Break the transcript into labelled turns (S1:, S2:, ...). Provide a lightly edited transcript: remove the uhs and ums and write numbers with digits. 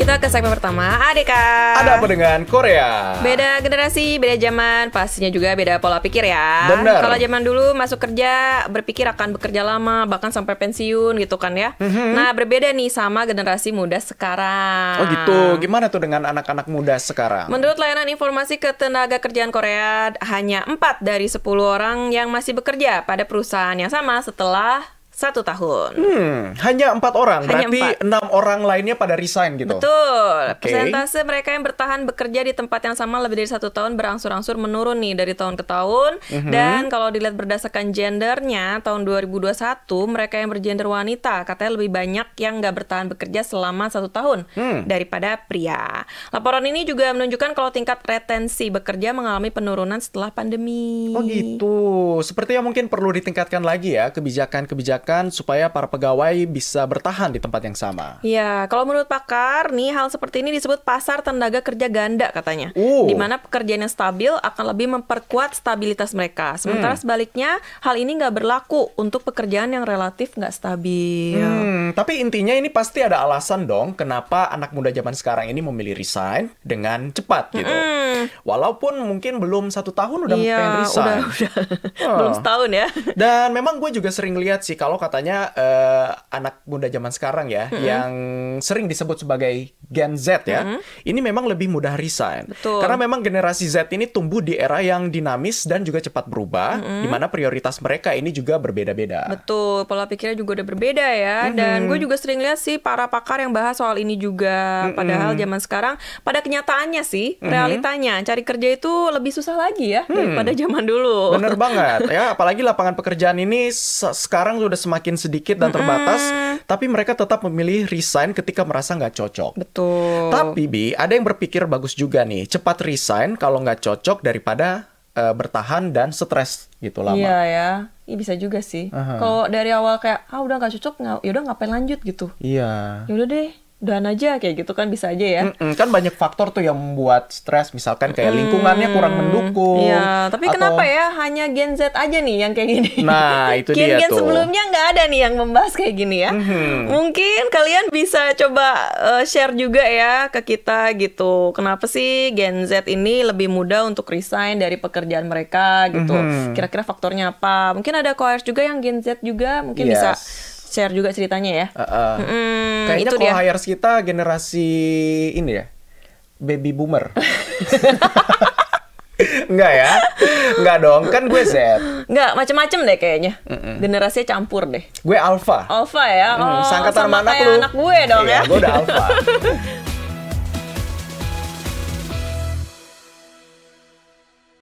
S1: Kita ke segmen pertama, ADK.
S2: Ada apa dengan Korea?
S1: Beda generasi, beda zaman, pastinya juga beda pola pikir ya.
S2: Benar.
S1: Kalau zaman dulu masuk kerja, berpikir akan bekerja lama, bahkan sampai pensiun gitu kan ya. Nah, berbeda nih sama generasi muda sekarang.
S2: Oh gitu, gimana tuh dengan anak-anak muda sekarang?
S1: Menurut layanan informasi ketenagakerjaan Korea, hanya 4 dari 10 orang yang masih bekerja pada perusahaan yang sama setelah 1 tahun.
S2: Hanya 4 orang,
S1: Hanya
S2: berarti 6 orang lainnya pada resign gitu?
S1: Betul.
S2: Oke.
S1: Persentase mereka yang bertahan bekerja di tempat yang sama lebih dari 1 tahun berangsur-angsur menurun nih dari tahun ke tahun. Dan kalau dilihat berdasarkan gendernya, tahun 2021 mereka yang bergender wanita katanya lebih banyak yang nggak bertahan bekerja selama 1 tahun daripada pria. Laporan ini juga menunjukkan kalau tingkat retensi bekerja mengalami penurunan setelah pandemi.
S2: Oh gitu, sepertinya mungkin perlu ditingkatkan lagi ya kebijakan-kebijakan supaya para pegawai bisa bertahan di tempat yang sama.
S1: Ya, kalau menurut pakar nih hal seperti ini disebut pasar tenaga kerja ganda katanya. Di mana pekerjaan yang stabil akan lebih memperkuat stabilitas mereka. Sementara sebaliknya hal ini nggak berlaku untuk pekerjaan yang relatif nggak stabil.
S2: Tapi intinya ini pasti ada alasan dong kenapa anak muda zaman sekarang ini memilih resign dengan cepat gitu. Walaupun mungkin belum 1 tahun udah pengen resign.
S1: Udah. Belum setahun ya.
S2: Dan memang gue juga sering lihat sih kalau katanya anak muda zaman sekarang ya yang sering disebut sebagai Gen Z ya, ini memang lebih mudah resign.
S1: Betul.
S2: Karena memang generasi Z ini tumbuh di era yang dinamis dan juga cepat berubah, di mana prioritas mereka ini juga berbeda-beda.
S1: Betul, pola pikirnya juga udah berbeda ya. Dan gue juga sering lihat sih para pakar yang bahas soal ini juga. Padahal zaman sekarang pada kenyataannya sih, realitanya cari kerja itu lebih susah lagi ya daripada zaman dulu.
S2: Bener banget ya, apalagi lapangan pekerjaan ini sekarang sudah semakin sedikit dan terbatas, tapi mereka tetap memilih resign ketika merasa nggak cocok.
S1: Betul.
S2: Tapi Bi, ada yang berpikir bagus juga nih, cepat resign kalau nggak cocok daripada bertahan dan stres gitu lama.
S1: Iya ya, bisa juga sih. Kalau dari awal kayak udah nggak cocok, yaudah ngapain lanjut gitu.
S2: Iya.
S1: Yaudah deh, udahan aja kayak gitu kan bisa aja ya.
S2: Kan banyak faktor tuh yang membuat stres, misalkan kayak lingkungannya kurang mendukung.
S1: Iya, tapi kenapa ya hanya Gen Z aja nih yang kayak gini?
S2: Nah, itu dia
S1: Gen-gen
S2: tuh.
S1: sebelumnya nggak ada nih yang membahas kayak gini ya. Mungkin kalian bisa coba share juga ya ke kita gitu. Kenapa sih Gen Z ini lebih mudah untuk resign dari pekerjaan mereka gitu? Kira-kira faktornya apa? Mungkin ada cohort juga yang Gen Z juga, mungkin bisa share juga ceritanya ya.
S2: Kayaknya
S1: itu
S2: kalau
S1: dia.
S2: hires kita generasi ini ya, baby boomer. Enggak ya? Enggak dong, kan gue Z.
S1: Nggak, macem-macem deh kayaknya. Generasinya campur deh.
S2: Gue alpha.
S1: Alpha ya?
S2: Sangkatan
S1: sama
S2: mana
S1: kayak
S2: lu?
S1: anak gue dong
S2: Iya,
S1: ya.
S2: gue udah alpha.